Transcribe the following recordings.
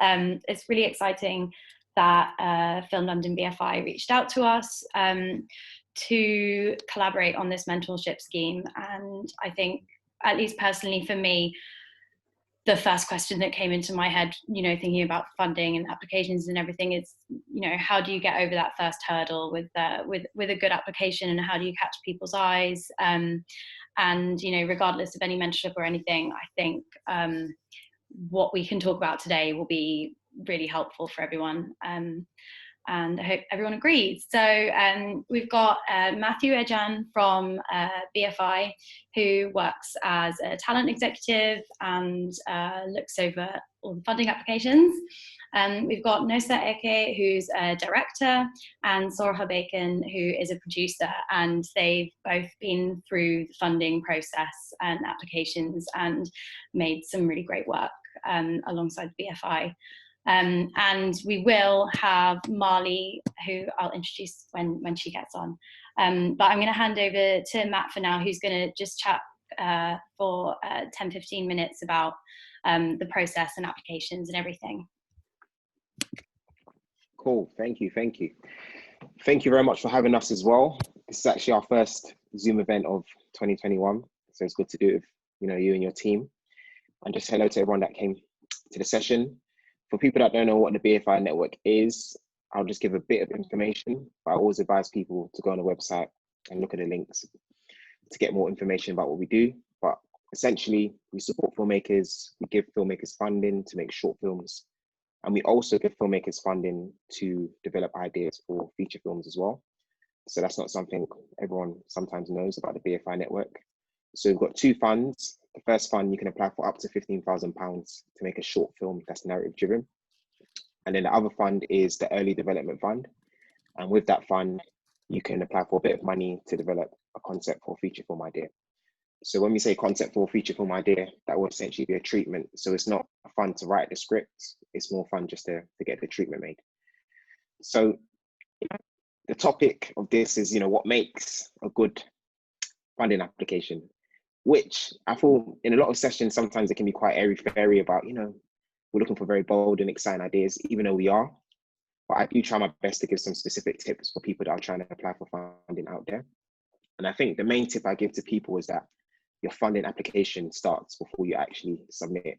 It's really exciting that Film London BFI reached out to us to collaborate on this mentorship scheme. And I think, at least personally for me, the first question that came into my head, thinking about funding and applications and everything is, how do you get over that first hurdle with a good application, and how do you catch people's eyes? And, regardless of any mentorship or anything, I think what we can talk about today will be really helpful for everyone. And I hope everyone agrees. So we've got Mathieu Ajan from BFI, who works as a talent executive and looks over all the funding applications. We've got Nosa, who's a director, and Sorcha Bacon, who is a producer, and they've both been through the funding process and applications and made some really great work alongside BFI. And we will have Marley, who I'll introduce when she gets on. But I'm going to hand over to Matt for now, who's going to just chat for 10-15 minutes about the process and applications and everything. Cool, thank you. Thank you very much for having us as well. This is actually our first Zoom event of 2021, so it's good to do it with you and your team. And just hello to everyone that came to the session. For people that don't know what the BFI Network is, I'll just give a bit of information, but I always advise people to go on the website and look at the links to get more information about what we do. But essentially, we support filmmakers, we give filmmakers funding to make short films, and we also give filmmakers funding to develop ideas for feature films as well. So that's not something everyone sometimes knows about the BFI Network. So we've got two funds. The first fund, you can apply for up to £15,000 to make a short film that's narrative driven. And then the other fund is the Early Development Fund. And with that fund, you can apply for a bit of money to develop a concept for a feature film idea. So when we say concept for a feature film idea, that will essentially be a treatment. So it's not fun to write the script, it's more fun just to get the treatment made. So the topic of this is, what makes a good funding application, which I feel in a lot of sessions, sometimes it can be quite airy-fairy about, we're looking for very bold and exciting ideas, even though we are. But I do try my best to give some specific tips for people that are trying to apply for funding out there. And I think the main tip I give to people is that your funding application starts before you actually submit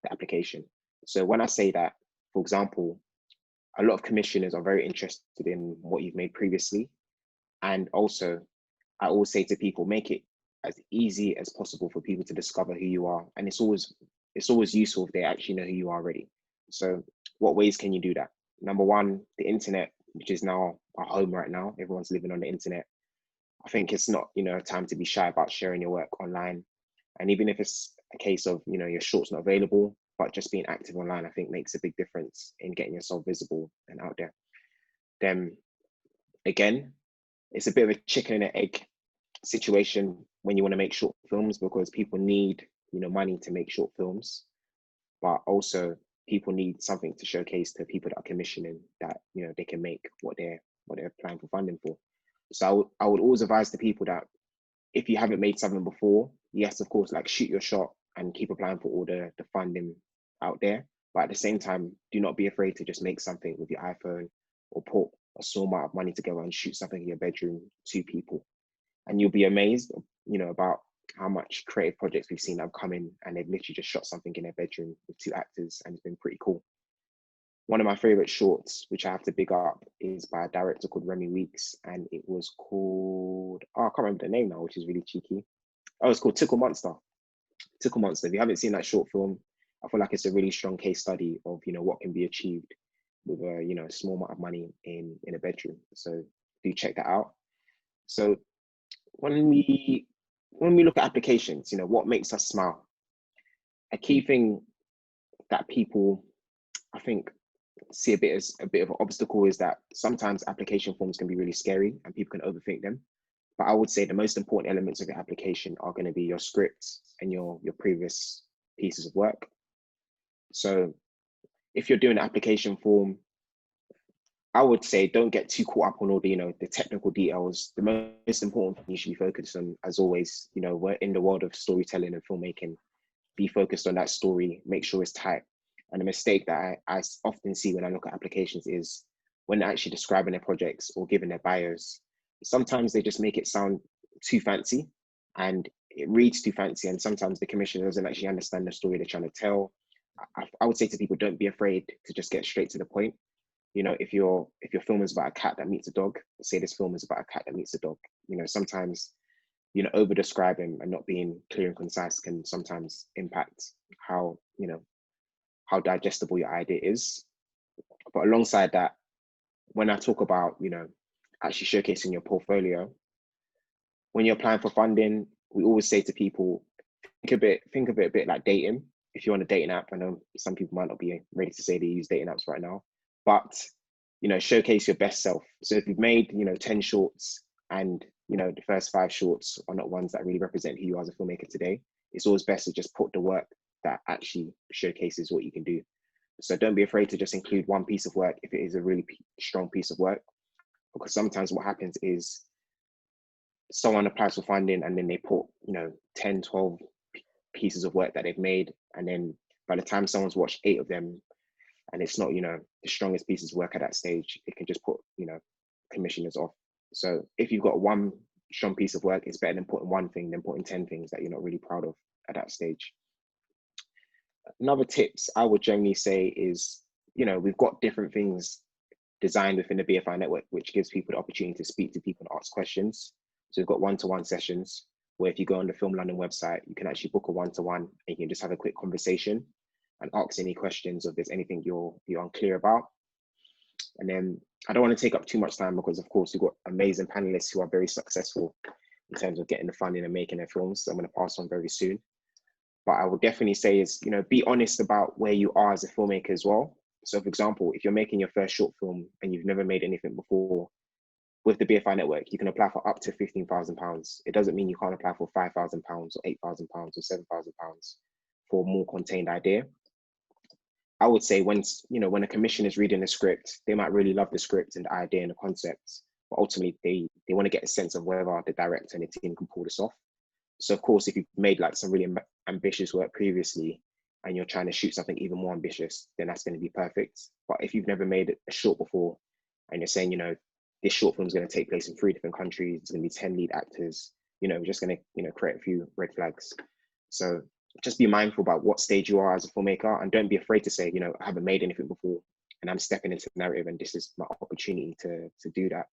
the application. So when I say that, for example, a lot of commissioners are very interested in what you've made previously. And also, I always say to people, make it as easy as possible for people to discover who you are. And it's always useful if they actually know who you are already. So what ways can you do that? Number one, the internet, which is now our home right now. Everyone's living on the internet. I think it's not, time to be shy about sharing your work online. And even if it's a case of, your short's not available, but just being active online, I think makes a big difference in getting yourself visible and out there. Then again, it's a bit of a chicken and an egg situation when you want to make short films, because people need, money to make short films, but also people need something to showcase to people that are commissioning that, they can make what they're applying for funding for. So I would always advise the people that if you haven't made something before, yes, of course, like shoot your shot and keep applying for all the funding out there. But at the same time, do not be afraid to just make something with your iPhone or put a small amount of money together and shoot something in your bedroom to people. And you'll be amazed, about how much creative projects we've seen that have come in and they've literally just shot something in their bedroom with 2 actors, and it's been pretty cool. One of my favorite shorts, which I have to big up, is by a director called Remy Weeks, and it was called, I can't remember the name now, which is really cheeky. Oh, it's called Tickle Monster. Tickle Monster. If you haven't seen that short film, I feel like it's a really strong case study of, what can be achieved with a, small amount of money in a bedroom. So do check that out. So when we look at applications, what makes us smile? A key thing that people, I think, see a bit of an obstacle is that sometimes application forms can be really scary and people can overthink them. But I would say the most important elements of your application are going to be your scripts and your previous pieces of work. So if you're doing an application form, I would say don't get too caught up on all the, the technical details. The most important thing you should be focused on, as always, we're in the world of storytelling and filmmaking. Be focused on that story, make sure it's tight, And a mistake that I often see when I look at applications is when they're actually describing their projects or giving their bios, sometimes they just make it sound too fancy and it reads too fancy. And sometimes the commissioner doesn't actually understand the story they're trying to tell. I would say to people, don't be afraid to just get straight to the point. You know, if your film is about a cat that meets a dog, say this film is about a cat that meets a dog. You know, sometimes, you know, over describing and not being clear and concise can sometimes impact how, you know, how digestible your idea is. But alongside that, when I talk about, you know, actually showcasing your portfolio, when you're applying for funding, we always say to people, think of it a bit like dating. If you're on a dating app, I know some people might not be ready to say they use dating apps right now, but, you know, showcase your best self. So if you've made, you know, 10 shorts and, you know, the first 5 shorts are not ones that really represent who you are as a filmmaker today, it's always best to just put the work that actually showcases what you can do. So don't be afraid to just include one piece of work if it is a really strong piece of work, because sometimes what happens is someone applies for funding and then they put, you know, 10, 12 pieces of work that they've made. And then by the time someone's watched 8 of them and it's not, you know, the strongest pieces of work at that stage, it can just put, you know, commissioners off. So if you've got one strong piece of work, it's better than putting one thing than putting 10 things that you're not really proud of at that stage. Another tips I would generally say is, you know, we've got different things designed within the BFI network, which gives people the opportunity to speak to people and ask questions. So we've got one-to-one sessions where if you go on the Film London website, you can actually book a one-to-one and you can just have a quick conversation and ask any questions or if there's anything you're unclear about. And then I don't want to take up too much time because of course we've got amazing panelists who are very successful in terms of getting the funding and making their films. So I'm going to pass on very soon. But I would definitely say is, you know, be honest about where you are as a filmmaker as well. So for example, if you're making your first short film and you've never made anything before, with the BFI network, you can apply for up to £15,000. It doesn't mean you can't apply for £5,000 or £8,000 or £7,000 for a more contained idea. I would say when a commission is reading a script, they might really love the script and the idea and the concepts, but ultimately they want to get a sense of whether the director and the team can pull this off. So of course, if you've made like some really ambitious work previously and you're trying to shoot something even more ambitious, then that's going to be perfect. But if you've never made a short before and you're saying, you know, this short film is going to take place in 3 different countries, it's going to be 10 lead actors, you know, we're just going to, you know, create a few red flags. So just be mindful about what stage you are as a filmmaker and don't be afraid to say, you know, I haven't made anything before and I'm stepping into the narrative and this is my opportunity to do that.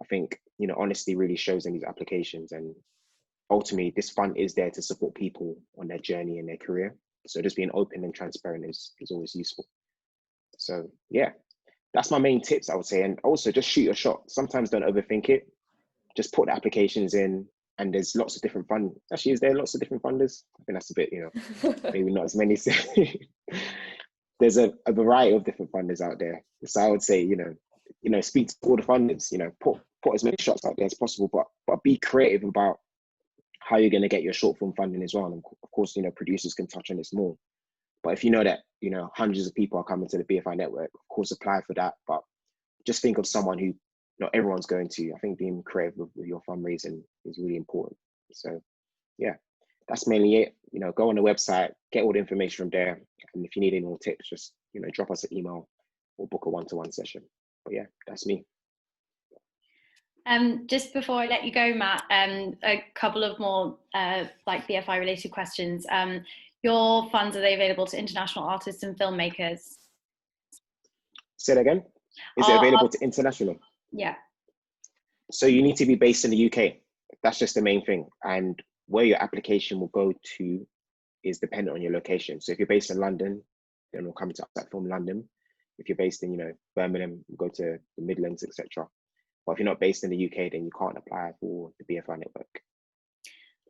I think, you know, honesty really shows in these applications, and ultimately this fund is there to support people on their journey and their career. So just being open and transparent is always useful. So yeah, that's my main tips, I would say. And also just shoot your shot. Sometimes don't overthink it. Just put the applications in, and there's lots of different fund. Actually, is there lots of different funders? I think that's a bit, you know, maybe not as many. There's a variety of different funders out there. So I would say, you know, speak to all the funders, you know, put as many shots out there as possible, but be creative about how you're going to get your short film funding as well. And of course, you know, producers can touch on this more. But if you know that, you know, hundreds of people are coming to the BFI network, of course, apply for that. But just think of someone who not everyone's going to. I think being creative with your fundraising is really important. So yeah, that's mainly it. You know, go on the website, get all the information from there. And if you need any more tips, just, you know, drop us an email or book a one-to-one session. But yeah, that's me. Just before I let you go, Matt, a couple of more like BFI related questions. Your funds, are they available to international artists and filmmakers? Say that again. Is it available to international? Yeah. So you need to be based in the UK. That's just the main thing. And where your application will go to is dependent on your location. So if you're based in London, then we'll come to that from London. If you're based in, you know, Birmingham, we'll go to the Midlands, etc. But if you're not based in the UK, then you can't apply for the BFI network.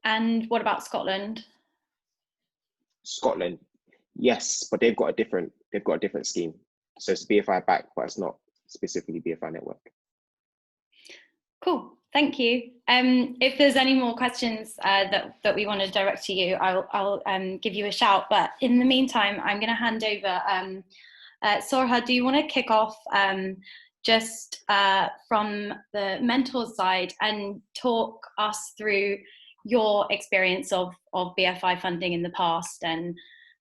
And what about Scotland? Scotland, yes, but they've got a different scheme. So it's BFI back, but it's not specifically BFI network. Cool, thank you. If there's any more questions that we want to direct to you, I'll give you a shout. But in the meantime, I'm going to hand over. Sorcha, do you want to kick off just from the mentor side and talk us through your experience of BFI funding in the past and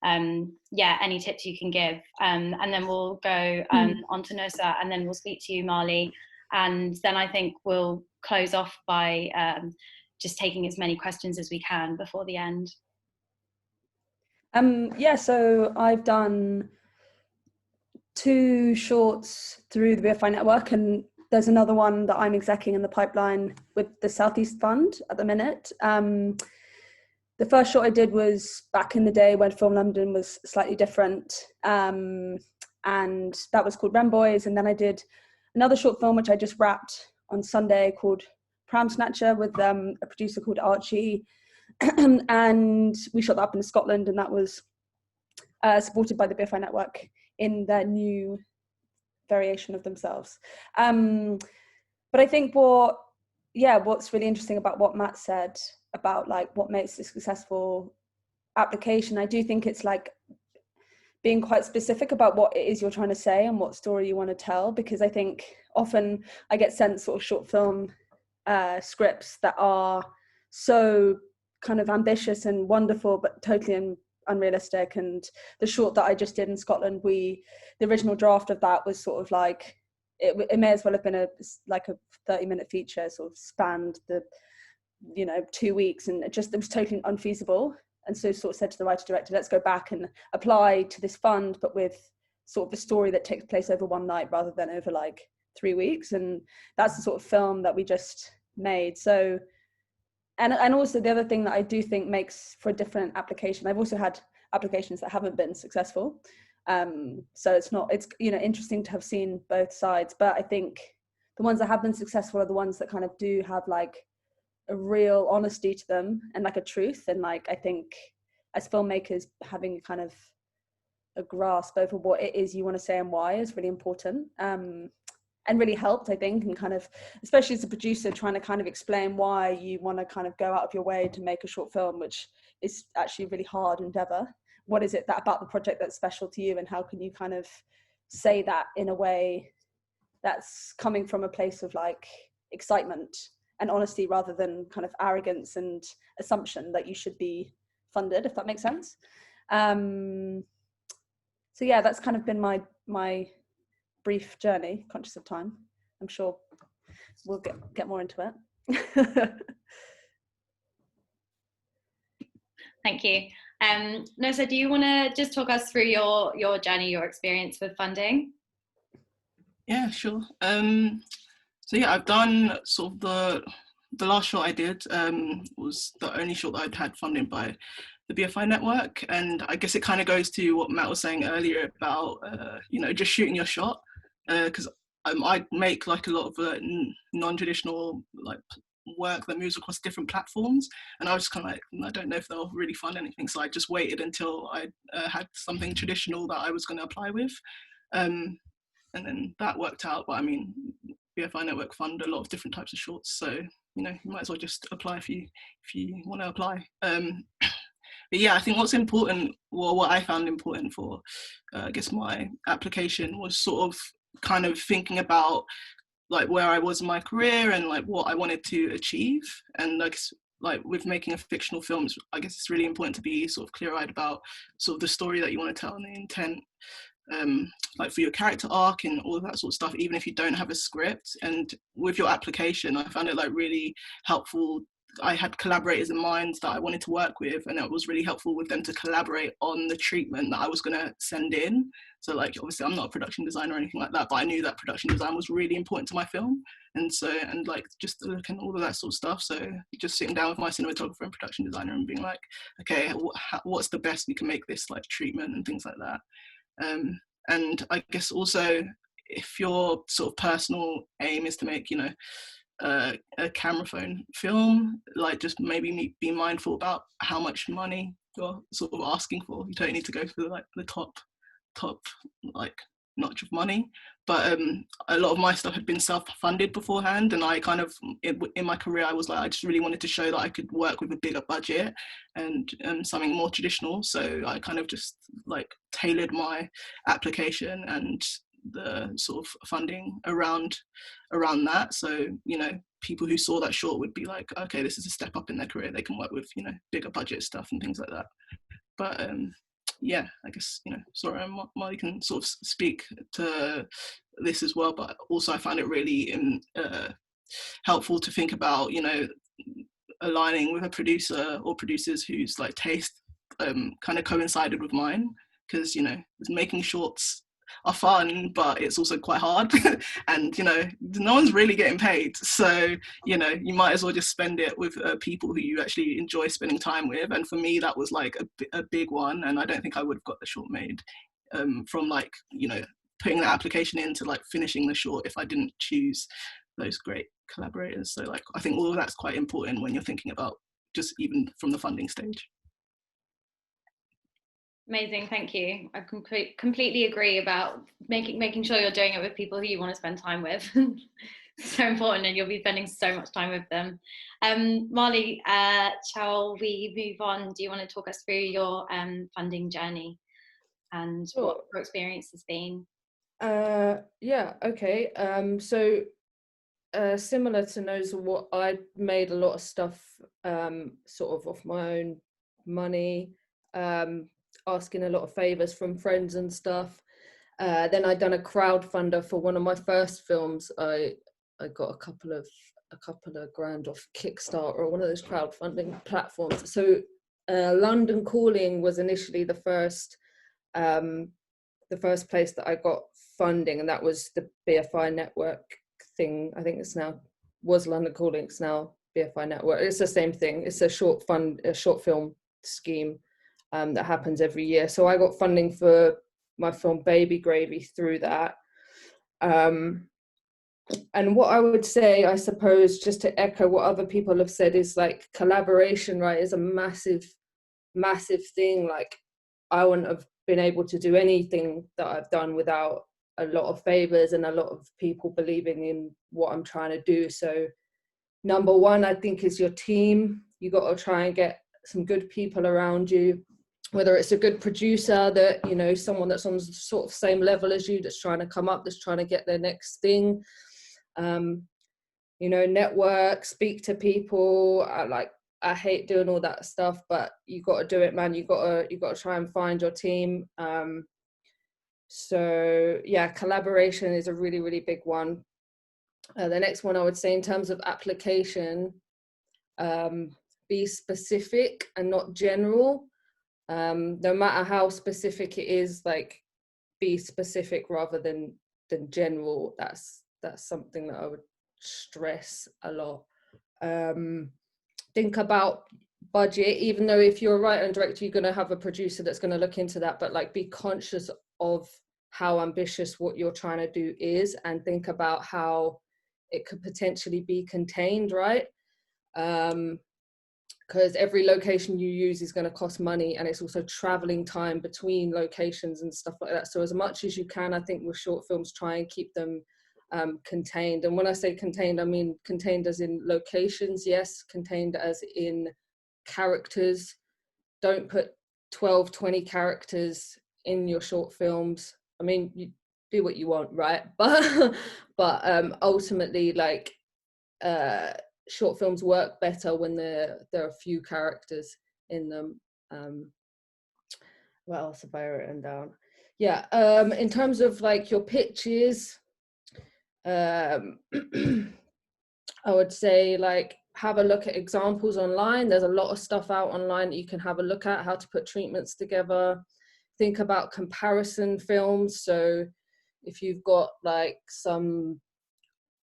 yeah, any tips you can give. And then we'll go on to Nosa, and then we'll speak to you, Marley. And then I think we'll close off by just taking as many questions as we can before the end. Yeah, so I've done 2 shorts through the BFI Network, and there's another one that I'm executing in the pipeline with the Southeast Fund at the minute. The first short I did was back in the day when Film London was slightly different, and that was called Rem Boys. And then I did another short film which I just wrapped on Sunday called Pram Snatcher with a producer called Archie, and we shot that up in Scotland, and that was supported by the BFI Network in their new variation of themselves. But I think what's really interesting about what Matt said about like what makes a successful application, I do think it's like being quite specific about what it is you're trying to say and what story you want to tell, because I think often I get sent sort of short film scripts that are so kind of ambitious and wonderful but totally unrealistic. And the short that I just did in Scotland, the original draft of that was sort of like it may as well have been a 30-minute feature, sort of spanned the 2 weeks, and it was totally unfeasible. And so sort of said to the writer director, let's go back and apply to this fund, but with sort of a story that takes place over one night rather than over like 3 weeks. And that's the sort of film that we just made. So and also the other thing that I do think makes for a different application, I've also had applications that haven't been successful, so it's interesting to have seen both sides, but I think the ones that have been successful are the ones that kind of do have like a real honesty to them and like a truth. And like I think as filmmakers, having kind of a grasp over what it is you want to say and why is really important, and really helped, I think, and kind of, especially as a producer, trying to kind of explain why you want to kind of go out of your way to make a short film, which is actually a really hard endeavor. What is it that about the project that's special to you, and how can you kind of say that in a way that's coming from a place of like excitement and honesty rather than kind of arrogance and assumption that you should be funded, if that makes sense. So yeah, that's kind of been my brief journey, conscious of time. I'm sure we'll get more into it. Thank you. Nosa, do you want to just talk us through your journey, your experience with funding? Yeah, sure. So yeah, I've done sort of the last short I did was the only short that I'd had funding by the BFI Network, and I guess it kind of goes to what Matt was saying earlier about just shooting your shot, because I make like a lot of non-traditional like work that moves across different platforms, and I was kind of like, I don't know if they'll really fund anything, so I just waited until I had something traditional that I was going to apply with, and then that worked out. But I mean, BFI Network fund a lot of different types of shorts, so you might as well just apply if you want to apply. But yeah, I think what's important, or what I found important for I guess my application, was sort of kind of thinking about like where I was in my career and like what I wanted to achieve. And like with making a fictional film, I guess it's really important to be sort of clear-eyed about sort of the story that you want to tell and the intent, like for your character arc and all of that sort of stuff, even if you don't have a script. And with your application, I found it like really helpful. I had collaborators in mind that I wanted to work with, and it was really helpful with them to collaborate on the treatment that I was going to send in. So like, obviously I'm not a production designer or anything like that, but I knew that production design was really important to my film. And so, and like just the look and all of that sort of stuff. So just sitting down with my cinematographer and production designer and being like, okay, what's the best we can make this like treatment and things like that. And I guess also, if your sort of personal aim is to make, a camera phone film, like just maybe be mindful about how much money you're sort of asking for. You don't need to go for like the top like notch of money, but a lot of my stuff had been self-funded beforehand, and I kind of in my career I was like, I just really wanted to show that I could work with a bigger budget and something more traditional. So I kind of just like tailored my application and the sort of funding around that. So people who saw that short would be like, okay, this is a step up in their career, they can work with bigger budget stuff and things like that. But yeah, I guess, you know, Sorcha and Marley can sort of speak to this as well, but also I find it really helpful to think about, you know, aligning with a producer or producers whose like taste kind of coincided with mine, because, you know, making shorts are fun, but it's also quite hard. And, you know, no one's really getting paid, so, you know, you might as well just spend it with people who you actually enjoy spending time with. And for me, that was like a big one, and I don't think I would have got the short made from like, you know, putting that application in to like finishing the short if I didn't choose those great collaborators. So like, I think all of that's quite important when you're thinking about just even from the funding stage. Amazing, thank you. I completely agree about making sure you're doing it with people who you want to spend time with. So important, and you'll be spending so much time with them. Marley, shall we move on? Do you want to talk us through your funding journey and what your experience has been? Yeah, okay. So similar to Nosa, what I made a lot of stuff sort of off my own money, asking a lot of favors from friends and stuff. Then I'd done a crowdfunder for one of my first films. I got a couple of grand off Kickstarter or one of those crowdfunding platforms. So London Calling was initially the first place that I got funding, and that was the BFI Network thing. I think was London Calling, it's now BFI Network. It's the same thing. It's a short film scheme that happens every year. So I got funding for my film Baby Gravy through that. And what I would say, I suppose, just to echo what other people have said, is like collaboration, right, is a massive, massive thing. Like, I wouldn't have been able to do anything that I've done without a lot of favors and a lot of people believing in what I'm trying to do. So number one, I think, is your team. You got to try and get some good people around you, whether it's a good producer that, you know, someone that's on the sort of same level as you, that's trying to come up, that's trying to get their next thing. You know, network, speak to people. I hate doing all that stuff, but you got to do it, man. You got to try and find your team. So yeah, collaboration is a really, really big one. The next one I would say in terms of application, be specific and not general. No matter how specific it is, like, be specific rather than general. That's something that I would stress a lot. Think about budget, even though if you're a writer and director, you're going to have a producer that's going to look into that, but like, be conscious of how ambitious what you're trying to do is, and think about how it could potentially be contained, right? Because every location you use is going to cost money, and it's also traveling time between locations and stuff like that. So as much as you can, I think with short films, try and keep them contained. And when I say contained, I mean contained as in locations, yes, contained as in characters. Don't put 12, 20 characters in your short films. I mean, you do what you want, right? But ultimately, like, short films work better when there are few characters in them. What else have I written down? Yeah, in terms of like your pitches, I would say, like, have a look at examples online. There's a lot of stuff out online that you can have a look at, how to put treatments together. Think about comparison films. So if you've got like some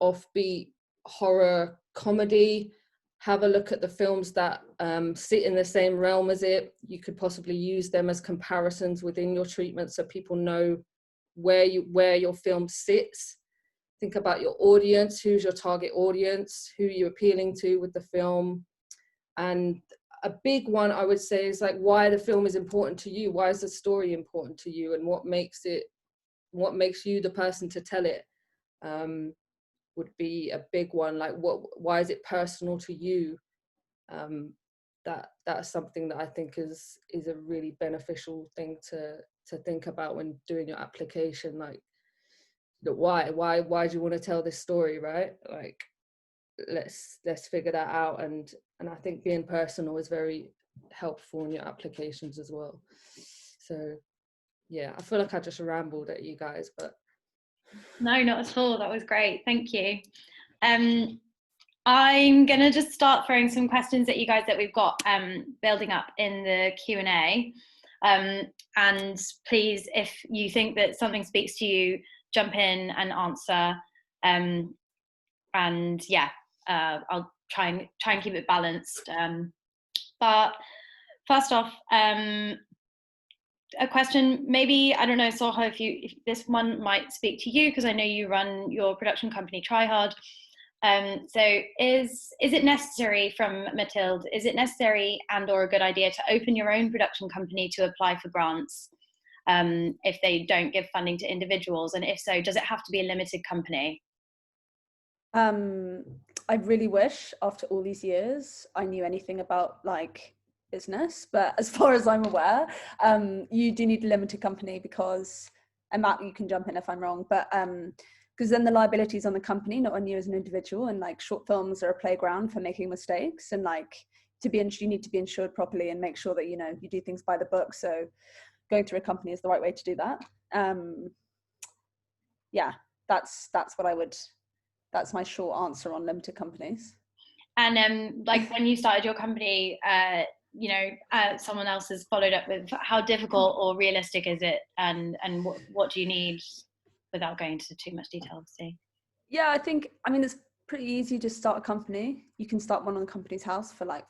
offbeat horror comedy, have a look at the films that sit in the same realm as it. You could possibly use them as comparisons within your treatment, so people know where your film sits. Think about your audience. Who's your target audience? Who you're appealing to with the film? And a big one I would say is like, why the film is important to you. Why is the story important to you, and what makes you the person to tell it? Would be a big one. Like, why is it personal to you? That's something that I think is a really beneficial thing to think about when doing your application. Like, why do you want to tell this story, right? Like, let's figure that out. And I think being personal is very helpful in your applications as well. So yeah, I feel like I just rambled at you guys, but no, not at all. That was great. Thank you. I'm gonna just start throwing some questions at you guys that we've got building up in the Q&A. And please, if you think that something speaks to you, jump in and answer. And yeah, I'll try and keep it balanced. But first off, a question, maybe, I don't know, Sorcha, if this one might speak to you, because I know you run your production company Tryhard. So is it necessary, from Mathilde, is it necessary and or a good idea to open your own production company to apply for grants if they don't give funding to individuals? And if so, does it have to be a limited company? I really wish after all these years I knew anything about like business, but as far as I'm aware, you do need a limited company because, and Matt, you can jump in if I'm wrong, but because then the liability is on the company, not on you as an individual. And like short films are a playground for making mistakes, and like you need to be insured properly and make sure that, you know, you do things by the book. So going through a company is the right way to do that. Yeah, that's my short answer on limited companies. And like when you started your company, you know, someone else has followed up with how difficult or realistic is it, and what do you need, without going into too much detail, obviously? Yeah, I mean, it's pretty easy to start a company. You can start one on the company's house for like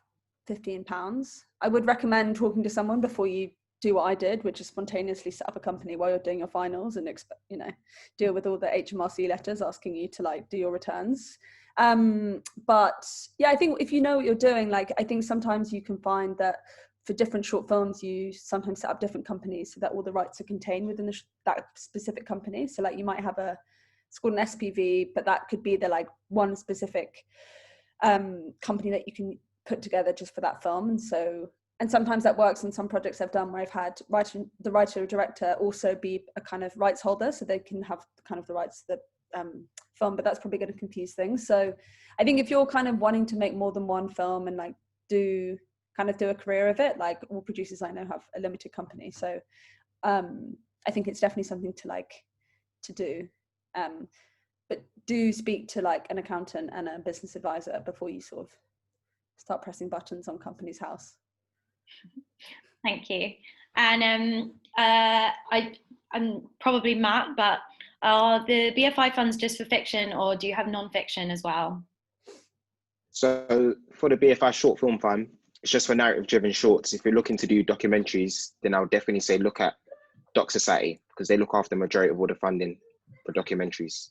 £15. I would recommend talking to someone before you do what I did, which is spontaneously set up a company while you're doing your finals and you know, deal with all the HMRC letters asking you to like do your returns. But yeah, I think if you know what you're doing, like I think sometimes you can find that for different short films, you sometimes set up different companies so that all the rights are contained within that specific company. So like you might have it's called an SPV, but that could be the like one specific company that you can put together just for that film. And sometimes that works on some projects I've done where I've had the writer or director also be a kind of rights holder, so they can have kind of the rights to the film, but that's probably going to confuse things. So I think if you're kind of wanting to make more than one film and like do a career of it, like all producers I know have a limited company. So I think it's definitely something to do. But do speak to like an accountant and a business advisor before you sort of start pressing buttons on company's house. Thank you. And I'm probably Matt, but are the BFI funds just for fiction, or do you have non-fiction as well? So for the BFI short film fund, it's just for narrative-driven shorts. If you're looking to do documentaries, then I would definitely say look at Doc Society, because they look after the majority of all the funding for documentaries.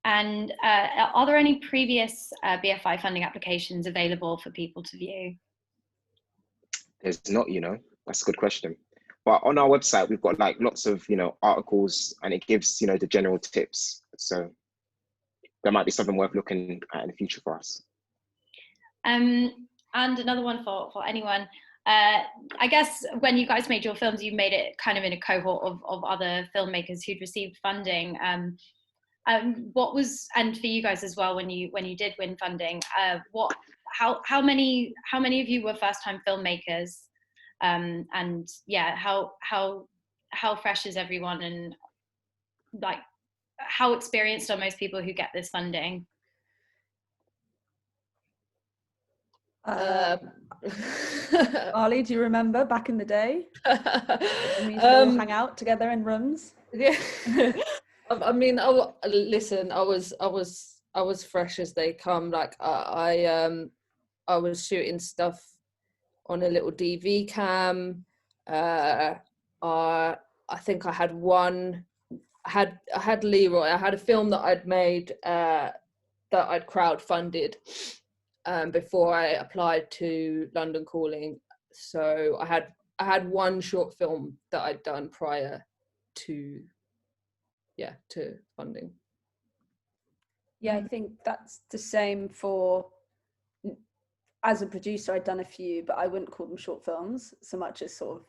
And are there any previous BFI funding applications available for people to view? There's not, you know, that's a good question. But on our website, we've got like lots of, you know, articles, and it gives, you know, the general tips. So that might be something worth looking at in the future for us. And another one for anyone. I guess when you guys made your films, you made it kind of in a cohort of other filmmakers who'd received funding. What was, and for you guys as well, when you did win funding, how many of you were first-time filmmakers, and yeah, how fresh is everyone, and like how experienced are most people who get this funding? Marley, do you remember back in the day when we used to all hang out together in rooms? Yeah. I mean, listen, I was fresh as they come. Like I was shooting stuff on a little DV cam. I think I had one. I had Leroy. I had a film that I'd made that I'd crowdfunded before I applied to London Calling. So I had one short film that I'd done prior to funding. Yeah, I think that's the same for, as a producer, I'd done a few, but I wouldn't call them short films so much as sort of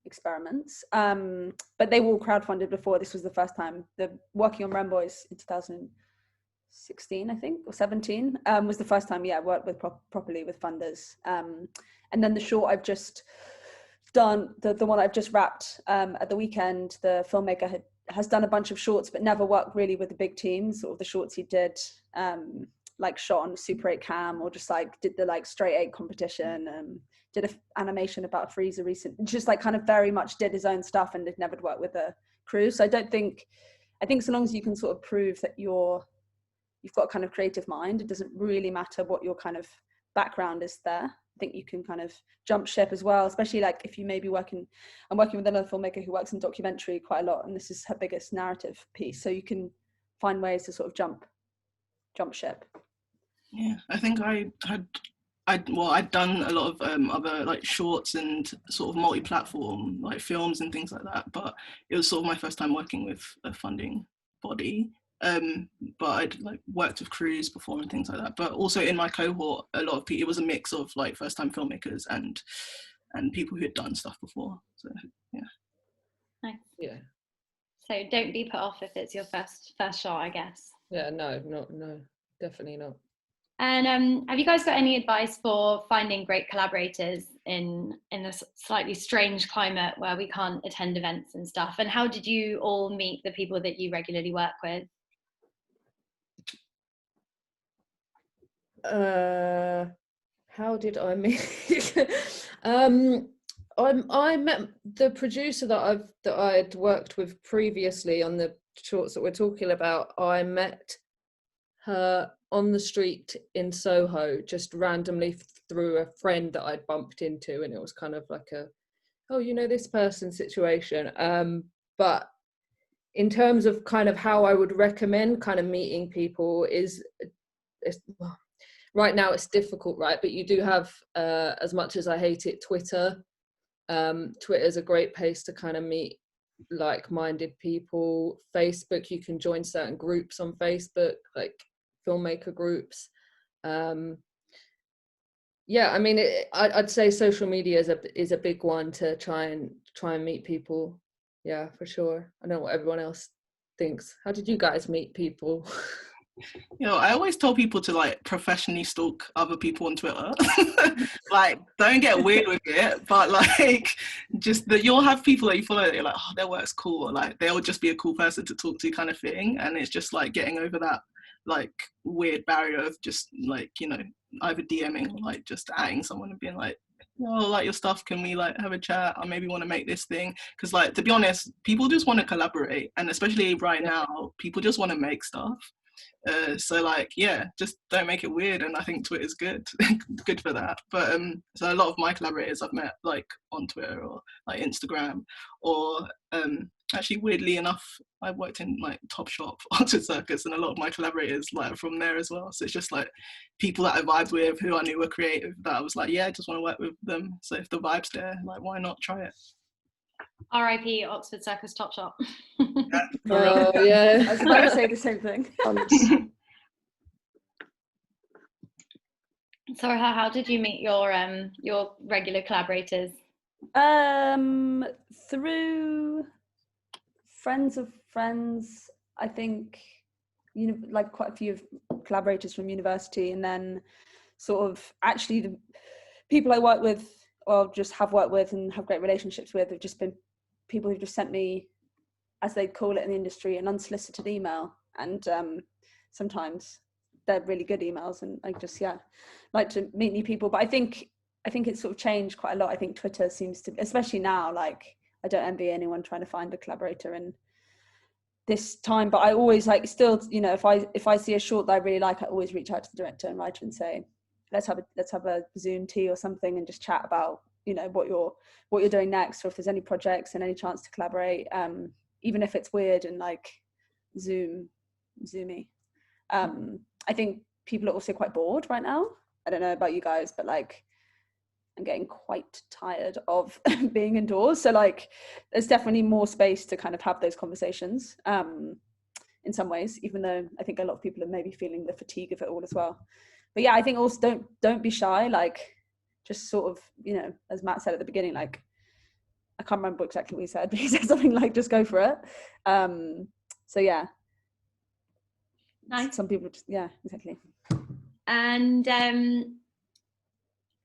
experiments. But they were all crowdfunded before. This was the first time. The working on Ramboys in 2016, I think, or 17, was the first time, I worked with properly with funders. And then the short I've just done the one I've just wrapped at the weekend. The filmmaker has done a bunch of shorts, but never worked really with the big teams. Sort of the shorts he did, like shot on Super 8 cam, or just like did the like straight 8 competition. Did an animation about a freezer recent. Just like kind of very much did his own stuff and had never worked with a crew. So I think so long as you can sort of prove that you've got a kind of creative mind, it doesn't really matter what your kind of background is there. I think you can kind of jump ship as well, especially like if you may be I'm working with another filmmaker who works in documentary quite a lot, and this is her biggest narrative piece. So you can find ways to sort of jump ship. Yeah, I think I'd done a lot of other like shorts and sort of multi-platform like films and things like that, but it was sort of my first time working with a funding body. But I'd like worked with crews before and things like that. But also in my cohort, a lot of people, it was a mix of like first-time filmmakers and people who had done stuff before. So yeah. Nice. Yeah. So don't be put off if it's your first shot, I guess. Yeah. No, definitely not. And have you guys got any advice for finding great collaborators in this slightly strange climate where we can't attend events and stuff? And how did you all meet the people that you regularly work with? How did I meet? I met the producer that I'd worked with previously on the shorts that we're talking about. I met her on the street in Soho, just randomly through a friend that I'd bumped into, and it was kind of like oh, you know this person situation. But in terms of kind of how I would recommend kind of meeting people well, right now it's difficult, right? But you do have, as much as I hate it, Twitter. Twitter is a great place to kind of meet like-minded people. Facebook, you can join certain groups on Facebook, like filmmaker groups. Yeah, I mean, I'd say social media is a big one to try and meet people. Yeah, for sure. I know what everyone else thinks. How did you guys meet people? You know, I always tell people to like professionally stalk other people on Twitter. Like, don't get weird with it, but like, just that you'll have people that you follow that you're like, oh, their work's cool, or like they'll just be a cool person to talk to, kind of thing. And it's just like getting over that like weird barrier of just like, you know, either DMing or like just adding someone and being like, oh, like your stuff, can we like have a chat? I maybe want to make this thing. Because like, to be honest, people just want to collaborate, and especially right now, people just want to make stuff. So like, yeah, just don't make it weird, and I think Twitter's good good for that. But so a lot of my collaborators I've met like on Twitter or like Instagram, or actually weirdly enough, I've worked in like Topshop, Oxford Circus, and a lot of my collaborators like from there as well. So it's just like people that I vibed with, who I knew were creative, that I was like, yeah, I just want to work with them. So if the vibe's there, like, why not try it? R.I.P. Oxford Circus Topshop. Oh yeah, I was about to say the same thing. Sorcha, how did you meet your regular collaborators? Through friends of friends, I think, you know, like quite a few collaborators from university, and then sort of actually the people I work with or just have worked with and have great relationships with have just been people who've just sent me, as they call it in the industry, an unsolicited email. And sometimes they're really good emails, and I just like to meet new people. But I think it's sort of changed quite a lot. I think Twitter seems to, especially now, like I don't envy anyone trying to find a collaborator in this time, but I always like still, you know, if I see a short that I really like, I always reach out to the director and writer and say, let's have a Zoom tea or something and just chat about, you know, what you're doing next, or if there's any projects and any chance to collaborate, even if it's weird and like zoomy. I think people are also quite bored right now. I don't know about you guys, but like I'm getting quite tired of being indoors. So like there's definitely more space to kind of have those conversations in some ways, even though I think a lot of people are maybe feeling the fatigue of it all as well. But yeah, I think also don't be shy. Like just sort of, you know, as Matt said at the beginning, like I can't remember exactly what he said, but he said something like just go for it. So yeah. Nice. Some people just, yeah, exactly. And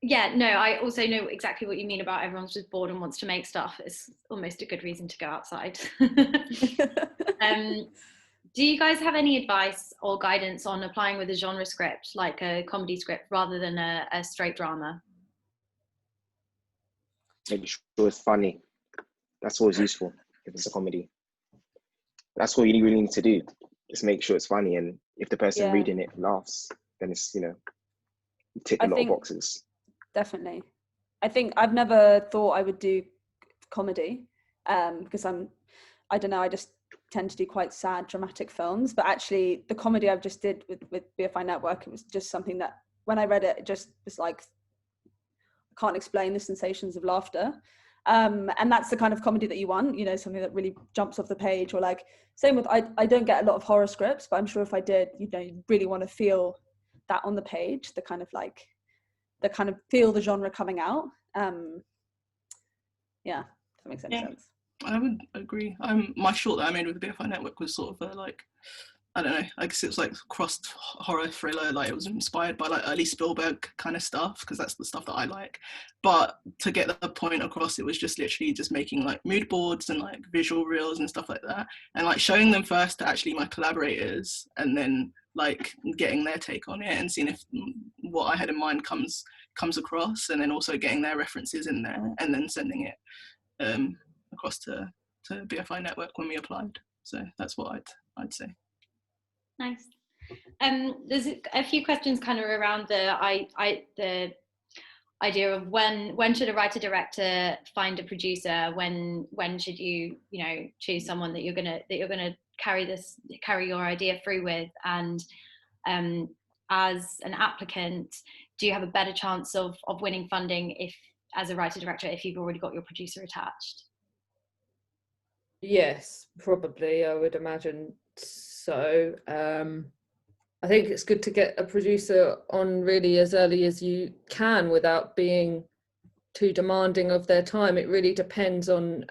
Yeah, no, I also know exactly what you mean about everyone's just bored and wants to make stuff. It's almost a good reason to go outside. Do you guys have any advice or guidance on applying with a genre script, like a comedy script, rather than a straight drama? Make sure it's funny. That's always useful if it's a comedy. That's all you really need to do. Just make sure it's funny, and if the person reading it laughs, then it's, you tick a lot of boxes. Definitely. I think I've never thought I would do comedy because I don't know, I just tend to do quite sad, dramatic films. But actually, the comedy I've just did with BFI Network, it was just something that when I read it, it just was like, I can't explain the sensations of laughter. And that's the kind of comedy that you want, something that really jumps off the page. Or like, same with, I don't get a lot of horror scripts, but I'm sure if I did, you really want to feel that on the page, the kind of feel the genre coming out. Yeah, if that makes any sense. I would agree. My short that I made with the BFI Network was sort of I don't know, I guess it was like crossed horror thriller, like it was inspired by like early Spielberg kind of stuff, because that's the stuff that I like. But to get the point across, it was just literally just making like mood boards and like visual reels and stuff like that, and like showing them first to actually my collaborators, and then like getting their take on it and seeing if what I had in mind comes across, and then also getting their references in there, and then sending it across to BFI Network when we applied. So that's what I'd say. Nice. There's a few questions kind of around the idea of when should a writer director find a producer, when should you choose someone that you're gonna carry your idea through with, and as an applicant, do you have a better chance of winning funding if, as a writer director, if you've already got your producer attached? Yes, probably, I would imagine so. I think it's good to get a producer on really as early as you can without being too demanding of their time. It really depends on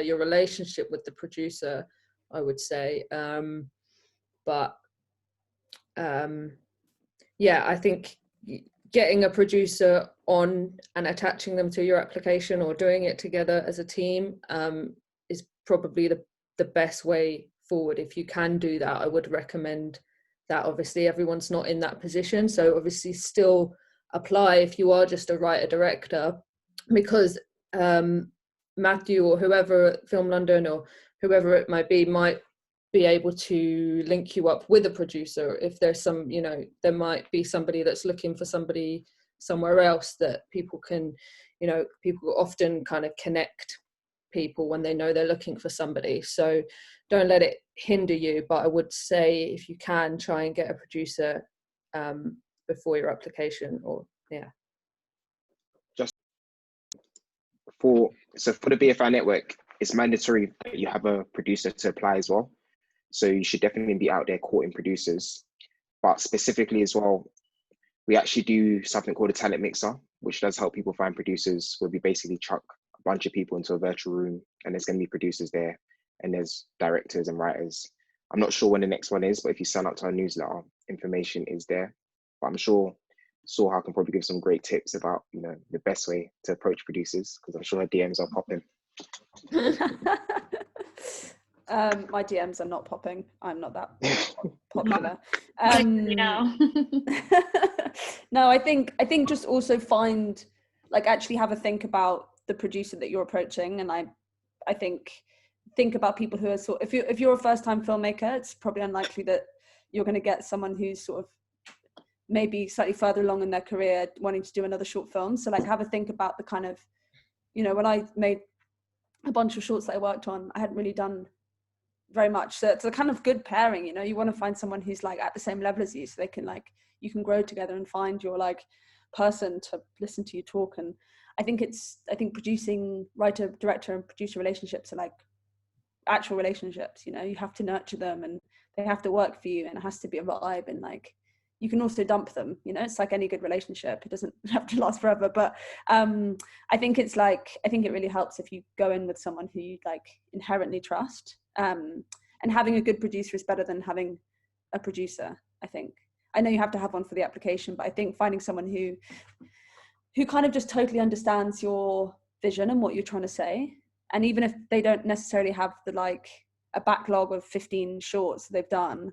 your relationship with the producer, I would say. Yeah, I think getting a producer on and attaching them to your application or doing it together as a team is probably the best way forward. If you can do that, I would recommend that. Obviously everyone's not in that position, so obviously still apply if you are just a writer director, because Matthew or whoever at Film London or whoever it might be able to link you up with a producer if there's some, there might be somebody that's looking for somebody somewhere else, that people can, people often kind of connect people when they know they're looking for somebody. So don't let it hinder you, but I would say if you can, try and get a producer before your application. Or Just for the BFI Network, it's mandatory that you have a producer to apply as well. So you should definitely be out there courting producers. But specifically as well, we actually do something called a talent mixer, which does help people find producers, where we basically chuck a bunch of people into a virtual room, and there's going to be producers there, and there's directors and writers. I'm not sure when the next one is, but if you sign up to our newsletter, information is there. But I'm sure Sorcha can probably give some great tips about, the best way to approach producers, because I'm sure her DMs are popping. My DMs are not popping. I'm not that popular. No, I think just also find, actually have a think about the producer that you're approaching, and I think about people who are if you're a first-time filmmaker, it's probably unlikely that you're going to get someone who's sort of maybe slightly further along in their career wanting to do another short film. So have a think about the kind of, when I made a bunch of shorts that I worked on, I hadn't really done very much. So it's a kind of good pairing, you want to find someone who's at the same level as you, so they can you can grow together and find your person to listen to you talk. And I think producing, writer, director and producer relationships are actual relationships, you have to nurture them and they have to work for you, and it has to be a vibe, and you can also dump them, it's like any good relationship, it doesn't have to last forever. But I think it really helps if you go in with someone who you inherently trust, and having a good producer is better than having a producer. I know you have to have one for the application, but I think finding someone who who kind of just totally understands your vision and what you're trying to say. And even if they don't necessarily have the like a backlog of 15 shorts they've done,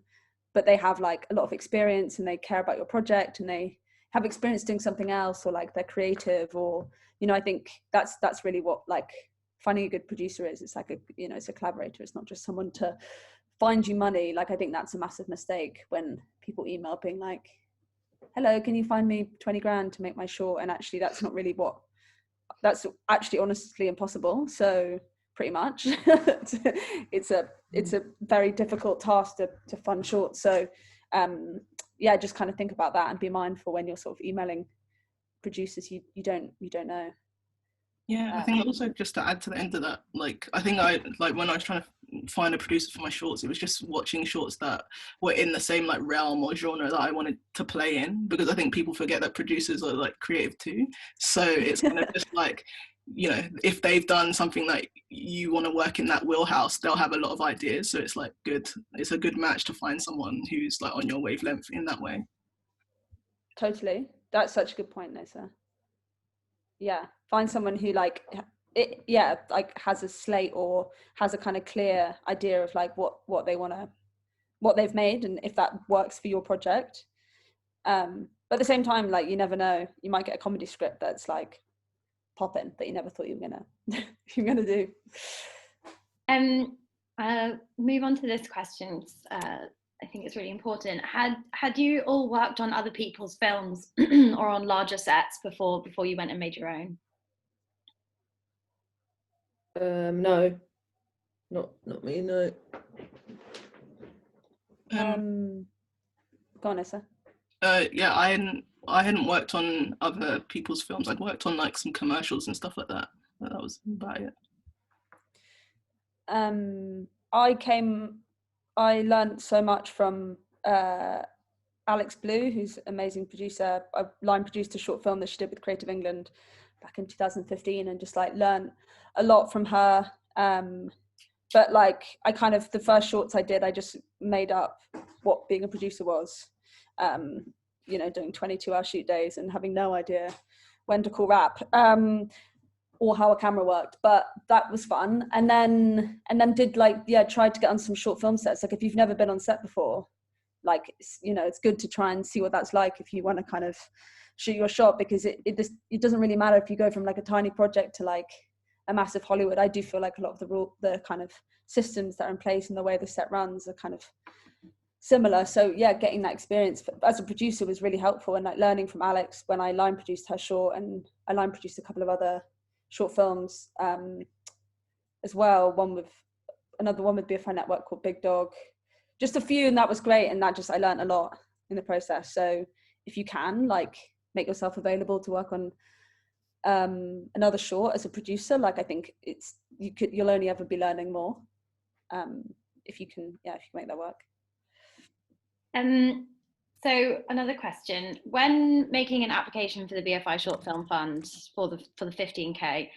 but they have like a lot of experience and they care about your project and they have experience doing something else, or like they're creative, or, you know, I think that's really what like finding a good producer is. It's like a, you know, it's a collaborator. It's not just someone to find you money. Like, I think that's a massive mistake when people email being like, hello, can you find me 20 grand to make my short? And actually that's not really what, that's actually honestly impossible. So pretty much it's a very difficult task to fund shorts. So yeah, just kind of think about that and be mindful when you're sort of emailing producers you don't know. Yeah, I think also just to add to the end of that, like I think I like when I was trying to find a producer for my shorts, it was just watching shorts that were in the same like realm or genre that I wanted to play in, because I think people forget that producers are like creative too. So it's kind of just like, you know, if they've done something that you want to work in that wheelhouse, they'll have a lot of ideas. So it's like good, it's a good match to find someone who's like on your wavelength in that way. Totally, that's such a good point, Nosa. Yeah, find someone who like it, yeah, like has a slate or has a kind of clear idea of like what they want to, what they've made, and if that works for your project. But at the same time, like, you never know, you might get a comedy script that's like popping that you never thought you were gonna do. Move on to this question. I think it's really important. Had you all worked on other people's films or on larger sets before you went and made your own? No, not me, no. Go on, Nosa. Yeah, I hadn't worked on other people's films. I'd worked on like some commercials and stuff like that. But that was about it. I learned so much from Alex Blue, who's an amazing producer. I line produced a short film that she did with Creative England back in 2015, and just like learned a lot from her. But like, I kind of, the first shorts I did, I just made up what being a producer was. You know, doing 22-hour shoot days and having no idea when to call wrap. Or how a camera worked, but that was fun. And then did like, yeah, tried to get on some short film sets. Like, if you've never been on set before, like, you know, it's good to try and see what that's like if you want to kind of shoot your shot, because it doesn't really matter if you go from like a tiny project to like a massive Hollywood. I do feel like a lot of the kind of systems that are in place and the way the set runs are kind of similar. So yeah, getting that experience as a producer was really helpful, and like learning from Alex when I line produced her short, and I line produced a couple of other short films as well, another one with BFI Network called Big Dog, just a few, and that was great. And that just, I learned a lot in the process. So if you can, like, make yourself available to work on another short as a producer, like, I think you'll only ever be learning more if you can make that work. So another question: when making an application for the BFI Short Film Fund for the 15K,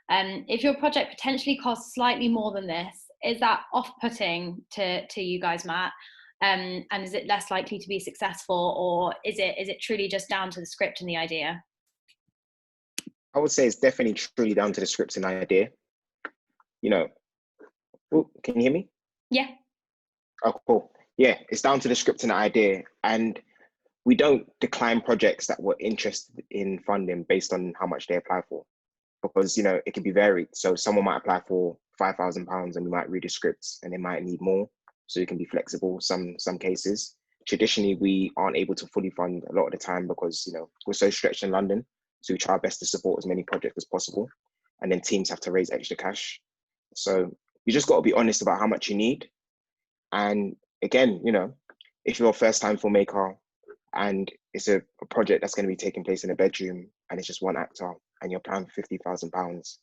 if your project potentially costs slightly more than this, is that off-putting to you guys, Matt? And is it less likely to be successful, or is it truly just down to the script and the idea? I would say it's definitely truly down to the script and idea. You know, can you hear me? Yeah. Oh, cool. Yeah, it's down to the script and the idea. And we don't decline projects that we're interested in funding based on how much they apply for, because, you know, it can be varied. So someone might apply for £5,000 and we might read the scripts and they might need more. So you can be flexible some cases. Traditionally, we aren't able to fully fund a lot of the time because, you know, we're so stretched in London. So we try our best to support as many projects as possible. And then teams have to raise extra cash. So you just got to be honest about how much you need. And again, you know, if you're a first-time filmmaker and it's a project that's going to be taking place in a bedroom and it's just one actor and you're planning for £50,000,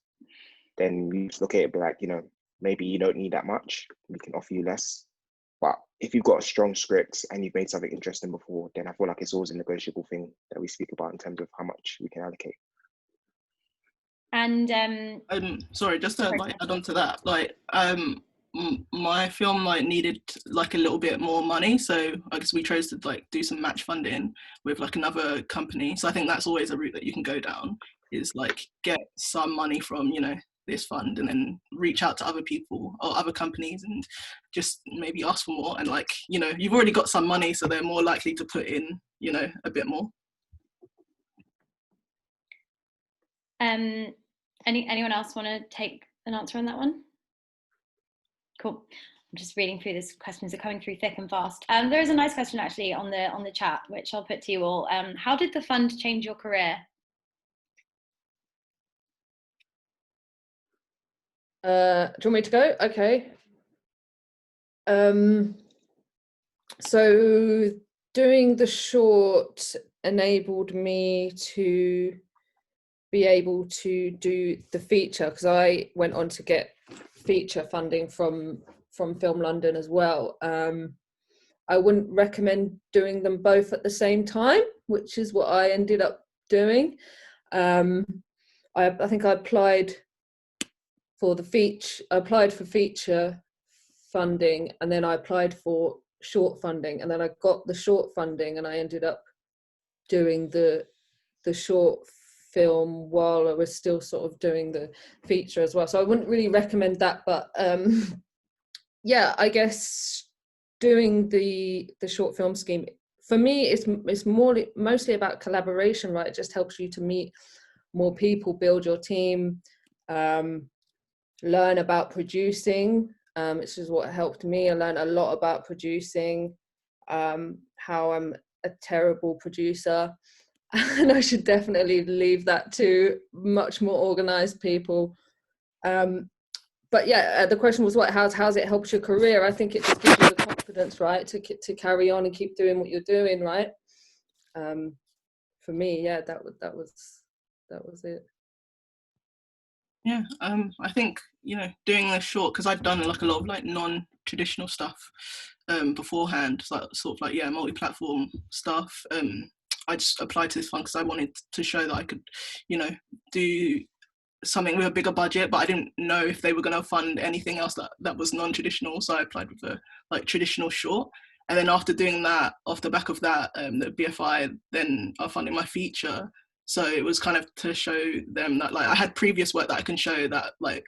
then you just look at it and be like, you know, maybe you don't need that much. We can offer you less. But if you've got a strong script and you've made something interesting before, then I feel like it's always a negotiable thing that we speak about in terms of how much we can allocate. And sorry, just to like add on to that, like my film like needed like a little bit more money, so I guess we chose to like do some match funding with like another company. So I think that's always a route that you can go down, is like get some money from, you know, this fund, and then reach out to other people or other companies and just maybe ask for more. And like, you know, you've already got some money, so they're more likely to put in, you know, a bit more. Anyone else want to take an answer on that one? Cool. I'm just reading through these questions. Are coming through thick and fast. There is a nice question actually on the chat, which I'll put to you all. How did the fund change your career? Do you want me to go? Okay. So doing the short enabled me to be able to do the feature, because I went on to get feature funding from Film London as well. I wouldn't recommend doing them both at the same time, which is what I ended up doing. I think I applied for feature funding, and then I applied for short funding, and then I got the short funding, and I ended up doing the short film while I was still sort of doing the feature as well. So I wouldn't really recommend that, but yeah, I guess doing the short film scheme for me it's mostly about collaboration, right? It just helps you to meet more people, build your team, learn about producing, which is what helped me. I learned a lot about producing, how I'm a terrible producer, and I should definitely leave that to much more organized people. But yeah, the question was how's it helped your career? I think it just gives you the confidence, right, to carry on and keep doing what you're doing, right? For me, yeah, that was it. Yeah, I think, you know, doing a short, because I'd done like a lot of like non-traditional stuff beforehand, so sort of like, yeah, multi-platform stuff. I just applied to this one because I wanted to show that I could, you know, do something with a bigger budget, but I didn't know if they were going to fund anything else that was non-traditional, so I applied with a like traditional short. And then after doing that, off the back of that, the BFI then are funding my feature. So it was kind of to show them that like I had previous work that I can show that like,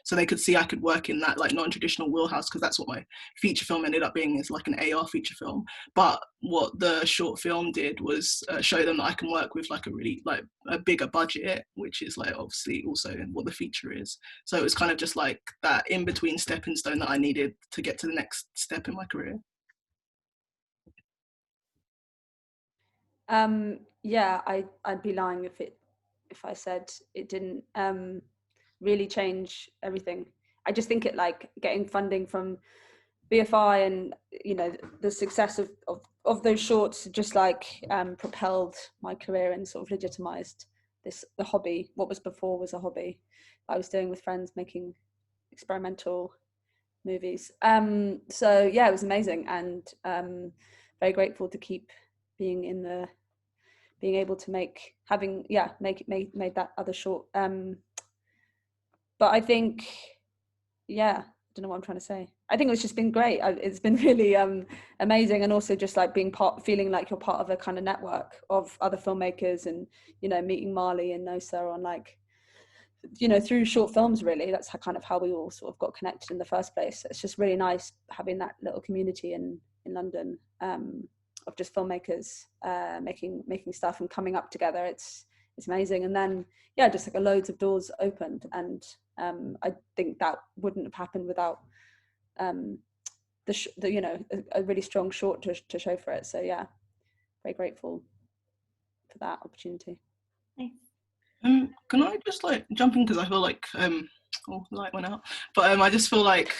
so they could see I could work in that like non-traditional wheelhouse, because that's what my feature film ended up being, is like an AR feature film. But what the short film did was show them that I can work with like a really like a bigger budget, which is like obviously also what the feature is. So it was kind of just like that in-between stepping stone that I needed to get to the next step in my career. Yeah, I'd be lying if I said it didn't really change everything. I just think it, like, getting funding from BFI and, you know, the success of those shorts just like propelled my career and sort of legitimized the hobby. What was before was a hobby I was doing with friends, making experimental movies. So yeah, it was amazing, and very grateful to keep being able to make that other short. But I think, yeah, I don't know what I'm trying to say. I think it's just been great. It's been really amazing, and also just like feeling like you're part of a kind of network of other filmmakers, and, you know, meeting Marley and Nosa on, like, you know, through short films, really. That's kind of how we all sort of got connected in the first place. It's just really nice having that little community in London, of just filmmakers making stuff and coming up together. It's amazing. And then, yeah, just like loads of doors opened, and I think that wouldn't have happened without you know, a really strong short to show for it. So yeah, very grateful for that opportunity. Nice. Can I just like jump in, because I feel like oh, light went out, but I just feel like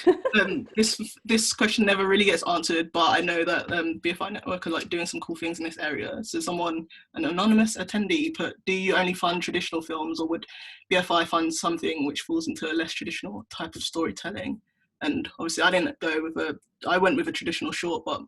this question never really gets answered, but I know that BFI Network are like doing some cool things in this area. So an anonymous attendee put, do you only fund traditional films, or would BFI fund something which falls into a less traditional type of storytelling? And obviously I went with a traditional short, but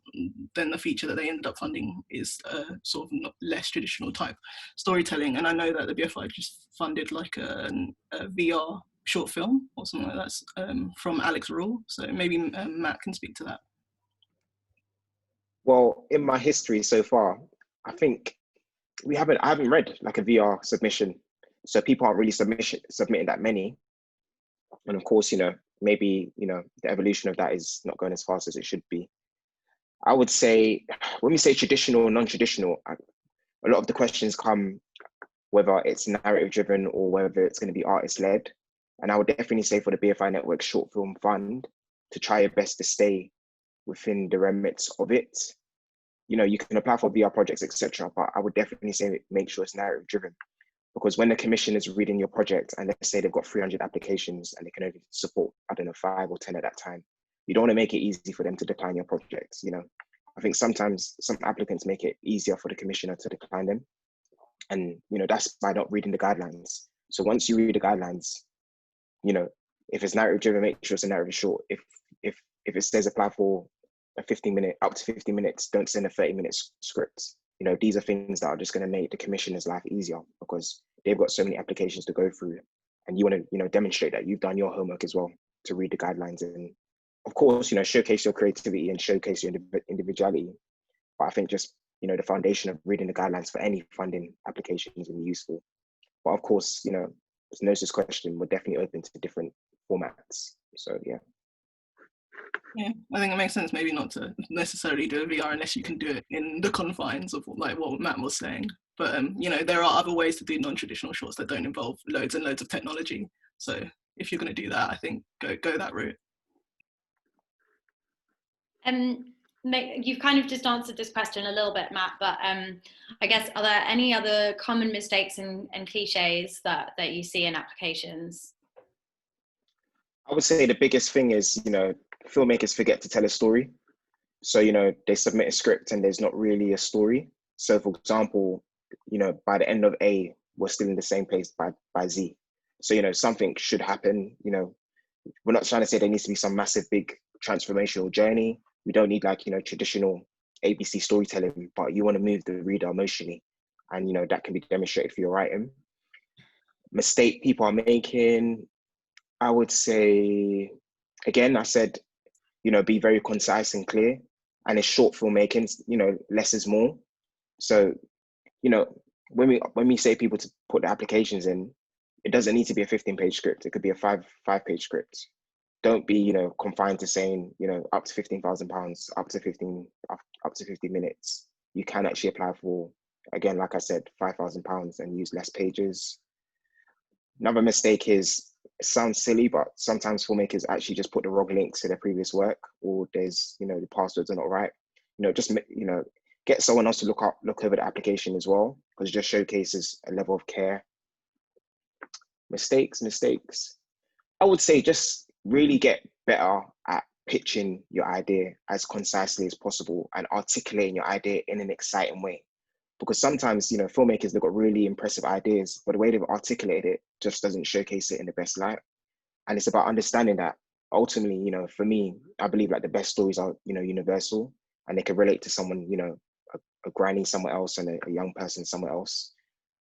then the feature that they ended up funding is sort of less traditional type storytelling. And I know that the BFI just funded like a VR short film or something like that from Alex Rule. So maybe Matt can speak to that. Well, in my history so far, I think I haven't read like a VR submission. So people aren't really submitting that many. And of course, maybe, the evolution of that is not going as fast as it should be. I would say, when we say traditional or non-traditional, a lot of the questions come whether it's narrative driven or whether it's going to be artist led. And I would definitely say for the BFI Network Short Film Fund, to try your best to stay within the remits of it. You can apply for VR projects, etc. But I would definitely say make sure it's narrative driven. Because when the commission is reading your project and let's say they've got 300 applications and they can only support, 5 or 10 at that time, you don't want to make it easy for them to decline your projects. I think sometimes some applicants make it easier for the commissioner to decline them. And, that's by not reading the guidelines. So once you read the guidelines, if it's narrative driven, make sure it's a narrative short. If it says apply for a 15-minute, up to 15 minutes, don't send a 30-minute script. These are things that are just going to make the commissioner's life easier because they've got so many applications to go through. And you want to, demonstrate that you've done your homework as well to read the guidelines. And of course, showcase your creativity and showcase your individuality. But I think just, the foundation of reading the guidelines for any funding application is really useful. But of course, as Nosa's question, we're definitely open to different formats. So, yeah. Yeah, I think it makes sense maybe not to necessarily do a VR unless you can do it in the confines of like what Matt was saying. But there are other ways to do non-traditional shorts that don't involve loads and loads of technology. So if you're going to do that, I think go that route. You've kind of just answered this question a little bit, Matt, but I guess are there any other common mistakes and cliches that you see in applications? I would say the biggest thing is, filmmakers forget to tell a story. So, they submit a script and there's not really a story. So for example, by the end of A, we're still in the same place by Z. So, something should happen. We're not trying to say there needs to be some massive, big transformational journey. We don't need like, traditional ABC storytelling, but you want to move the reader emotionally. And, that can be demonstrated for your writing. Mistake people are making, I would say, again, I said, be very concise and clear. And it's short filmmaking, less is more. So, when we say people to put the applications in, it doesn't need to be a 15-page script. It could be a five-page script. Don't be, confined to saying, up to £15,000, up to 50 minutes. You can actually apply for, again, like I said, £5,000 and use less pages. Another mistake is, it sounds silly, but sometimes filmmakers actually just put the wrong links to their previous work, or there's, the passwords are not right. Just, get someone else to look over the application as well, because it just showcases a level of care. Mistakes. I would say just really get better at pitching your idea as concisely as possible and articulating your idea in an exciting way. Because sometimes, filmmakers, they've got really impressive ideas, but the way they've articulated it just doesn't showcase it in the best light. And it's about understanding that ultimately, for me, I believe like the best stories are, universal, and they can relate to someone, a granny somewhere else and a young person somewhere else.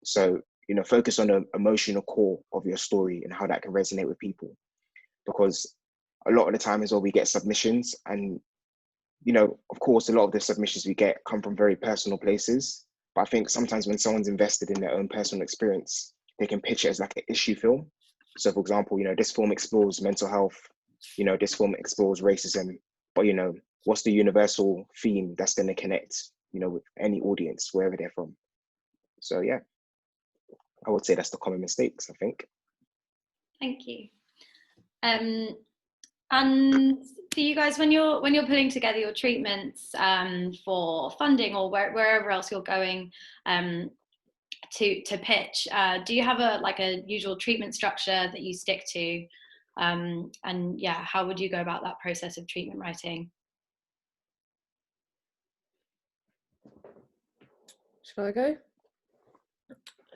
So, focus on the emotional core of your story and how that can resonate with people. Because a lot of the time as well, we get submissions and, of course, a lot of the submissions we get come from very personal places. But I think sometimes when someone's invested in their own personal experience, they can pitch it as like an issue film. So for example, this film explores mental health, this film explores racism, but what's the universal theme that's going to connect, with any audience, wherever they're from. So yeah, I would say that's the common mistakes, I think. Thank you. And for you guys, when you're putting together your treatments for funding or wherever else you're going to pitch, do you have a usual treatment structure that you stick to? And yeah, how would you go about that process of treatment writing? Shall I go?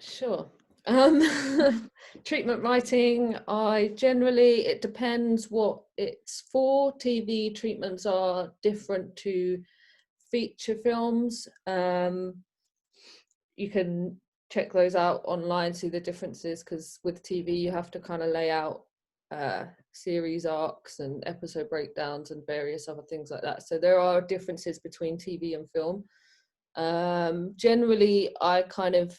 Sure. Treatment writing, it depends what it's for. TV treatments are different to feature films. You can check those out online, see the differences, because with TV you have to kind of lay out series arcs and episode breakdowns and various other things like that. So there are differences between TV and film. Generally, I kind of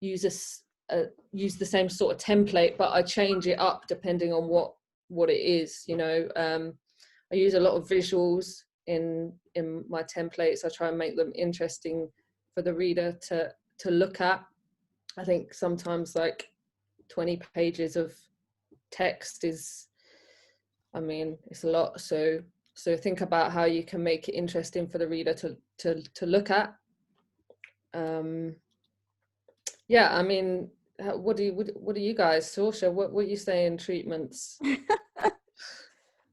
use the same sort of template, but I change it up depending on what it is. You know, I use a lot of visuals in my templates. I try and make them interesting for the reader to look at. I think sometimes like 20 pages of text is, I mean, it's a lot. So think about how you can make it interesting for the reader to look at. Yeah, I mean, what do you guys, Sorcha, what you saying treatments?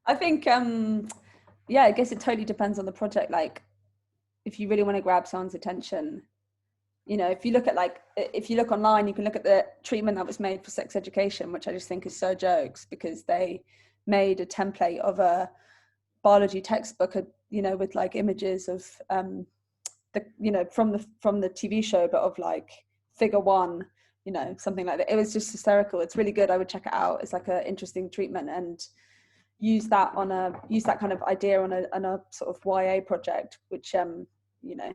I think yeah, I guess it totally depends on the project. Like, if you really want to grab someone's attention, you know, if you look online, you can look at the treatment that was made for sex education, which I just think is so jokes, because they made a template of a biology textbook, you know, with like images of you know, from the TV show, but of like figure 1, you know, something like that. It was just hysterical. It's really good. I would check it out. It's like an interesting treatment, and use that kind of idea on a sort of YA project, which you know,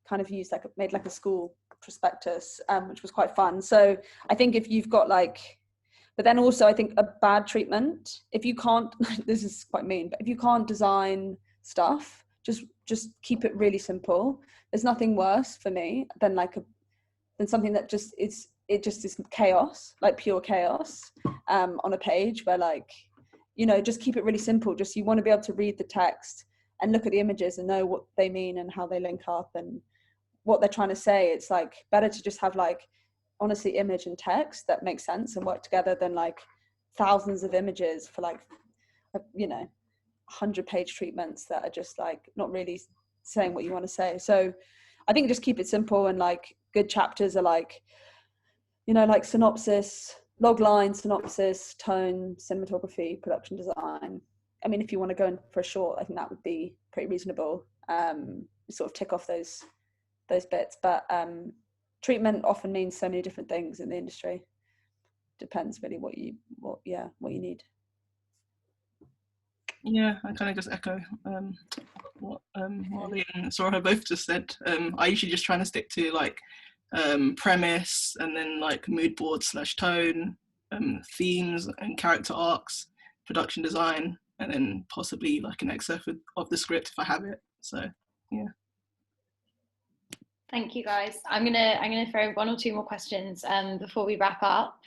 kind of made like a school prospectus, which was quite fun. So I think if you've got like, but then also I think a bad treatment, if you can't, this is quite mean, but if you can't design stuff, just keep it really simple. There's nothing worse for me than something that just is chaos, like pure chaos, on a page, where like, you know, just keep it really simple. Just, you want to be able to read the text and look at the images and know what they mean and how they link up and what they're trying to say. It's like better to just have like, honestly, image and text that make sense and work together than like thousands of images for like, you know, 100-page treatments that are just like not really saying what you want to say. So I think just keep it simple, and like good chapters are like, you know, like synopsis, log line, synopsis, tone, cinematography, production design. I mean, if you want to go in for a short, I think that would be pretty reasonable. Sort of tick off those bits, but treatment often means so many different things in the industry. Depends really what you need. Yeah, I kind of just echo what Marley and Sorcha both just said. I usually just try to stick to like premise, and then like mood board / tone, themes and character arcs, production design, and then possibly like an excerpt of the script if I have it. So yeah. Thank you, guys. I'm gonna throw 1 or 2 more questions before we wrap up.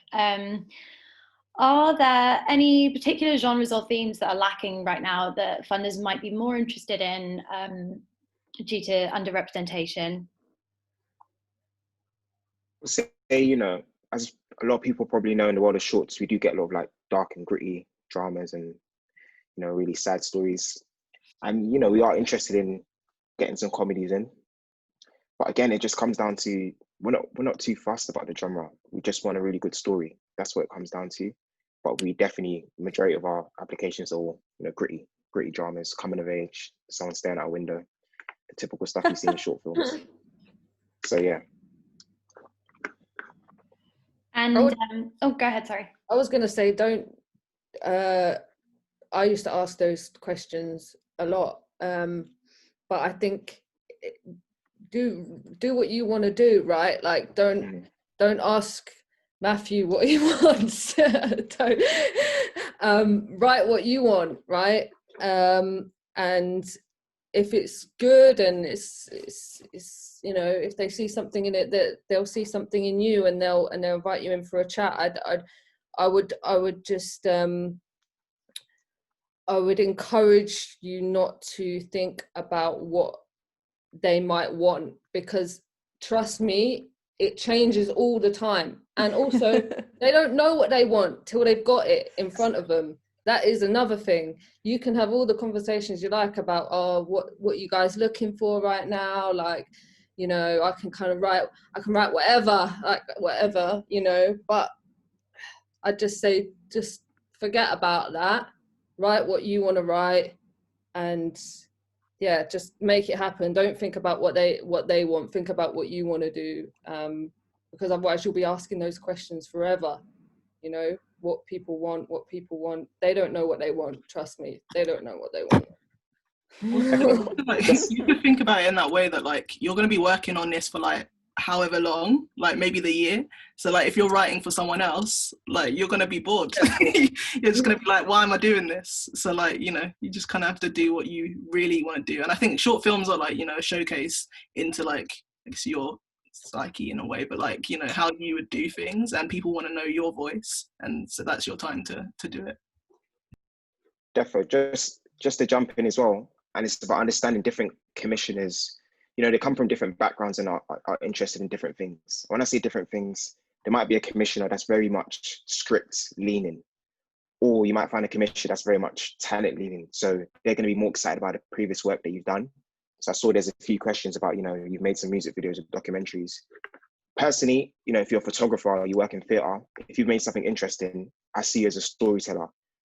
Are there any particular genres or themes that are lacking right now that funders might be more interested in due to underrepresentation? Say, you know, as a lot of people probably know, in the world of shorts, we do get a lot of like dark and gritty dramas and, you know, really sad stories. And, you know, we are interested in getting some comedies in. But again, it just comes down to, we're not too fussed about the genre. We just want a really good story. That's what it comes down to. But we definitely, majority of our applications are all, you know, gritty dramas, coming of age, someone staring out a window, the typical stuff you see in short films. So yeah. And oh, go ahead. Sorry. I was going to say, I used to ask those questions a lot, but I think do what you want to do, right? Like don't ask Mathieu what he wants. Don't, write what you want, right? And if it's good and it's you know, if they see something in it, that they'll see something in you, and they'll invite you in for a chat. I would just I would encourage you not to think about what they might want, because trust me, it changes all the time. And also they don't know what they want till they've got it in front of them. That is another thing. You can have all the conversations you like about, oh, what you guys looking for right now, like, you know, I can write whatever, you know, but I just say, just forget about that. Write what you want to write, and yeah, just make it happen. Don't think about what they want. Think about what you want to do, because otherwise you'll be asking those questions forever, you know. what people want. They don't know what they want. Trust me, they don't know what they want. Like, you could think about it in that way that like you're going to be working on this for like however long, like maybe the year. So like if you're writing for someone else, like you're going to be bored. You're just going to be like, why am I doing this? So like, you know, you just kind of have to do what you really want to do. And I think short films are like, you know, a showcase into like, I guess, your psyche in a way, but like, you know, how you would do things, and people want to know your voice, and so that's your time to do it. Definitely. Just to jump in as well, and it's about understanding different commissioners. You know, they come from different backgrounds and are interested in different things. When I say different things, there might be a commissioner that's very much script leaning, or you might find a commissioner that's very much talent leaning. So they're going to be more excited about the previous work that you've done. So I saw there's a few questions about, you know, you've made some music videos and documentaries. Personally, you know, if you're a photographer or you work in theatre, if you've made something interesting, I see you as a storyteller.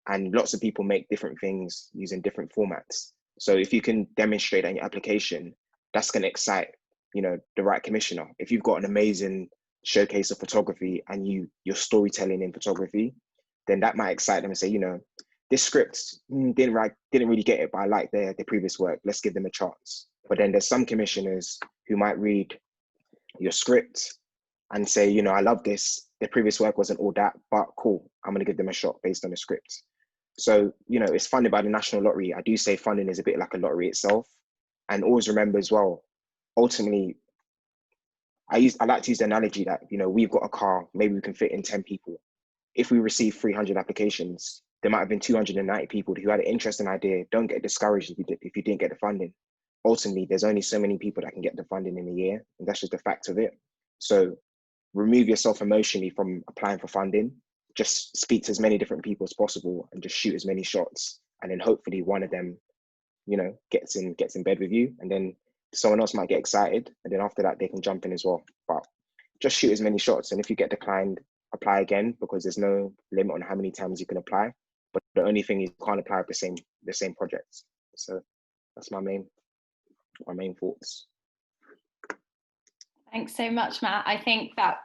And lots of people make different things using different formats. So if you can demonstrate that in your application, that's going to excite, you know, the right commissioner. If you've got an amazing showcase of photography and you're storytelling in photography, then that might excite them and say, you know, this script didn't really get it, but I like their previous work. Let's give them a chance. But then there's some commissioners who might read your script and say, you know, I love this. Their previous work wasn't all that, but cool, I'm going to give them a shot based on the script. So, you know, it's funded by the National Lottery. I do say funding is a bit like a lottery itself. And always remember as well, ultimately, I like to use the analogy that, you know, we've got a car, maybe we can fit in 10 people. If we receive 300 applications, there might have been 290 people who had an interesting idea. Don't get discouraged if you didn't get the funding. Ultimately, there's only so many people that can get the funding in a year, and that's just the fact of it. So remove yourself emotionally from applying for funding. Just speak to as many different people as possible and just shoot as many shots. And then hopefully one of them, you know, gets in bed with you, and then someone else might get excited. And then after that, they can jump in as well. But just shoot as many shots. And if you get declined, apply again, because there's no limit on how many times you can apply. But the only thing is you can't apply for the same projects. So that's my main thoughts. Thanks so much, Matt. I think that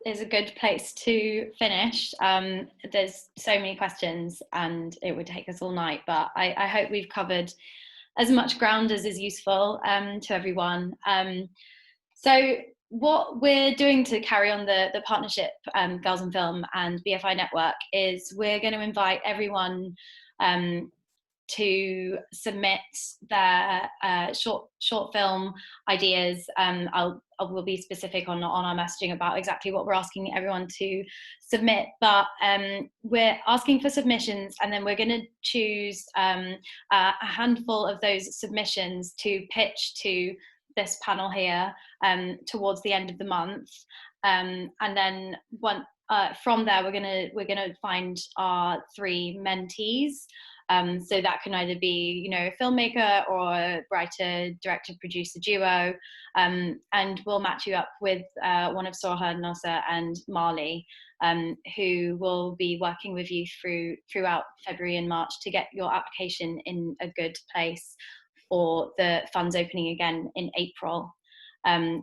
is a good place to finish. There's so many questions and it would take us all night, but I hope we've covered as much ground as is useful to everyone. So what we're doing to carry on the partnership, Girls in Film and BFI Network, is we're going to invite everyone to submit their short film ideas. We'll be specific on our messaging about exactly what we're asking everyone to submit, but we're asking for submissions, and then we're going to choose a handful of those submissions to pitch to this panel here towards the end of the month, and then from there we're gonna find our 3 mentees. So that can either be, you know, a filmmaker or a writer, director, producer duo, and we'll match you up with one of Sorcha, Nosa, and Marley, who will be working with you throughout February and March to get your application in a good place for the funds opening again in April.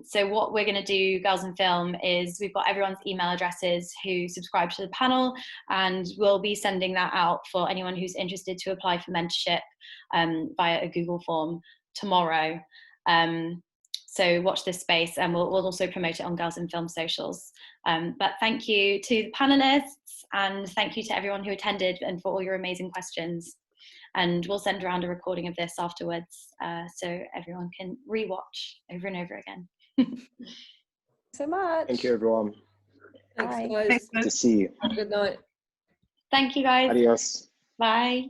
So what we're going to do, Girls in Film, is we've got everyone's email addresses who subscribe to the panel, and we'll be sending that out for anyone who's interested to apply for mentorship via a Google form tomorrow. So watch this space, and we'll also promote it on Girls in Film socials. But thank you to the panelists, and thank you to everyone who attended and for all your amazing questions. And we'll send around a recording of this afterwards so everyone can rewatch over and over again. So much. Thank you, everyone. Thanks, Bye. guys. Good to see you. Have a good night. Thank you, guys. Adios. Bye.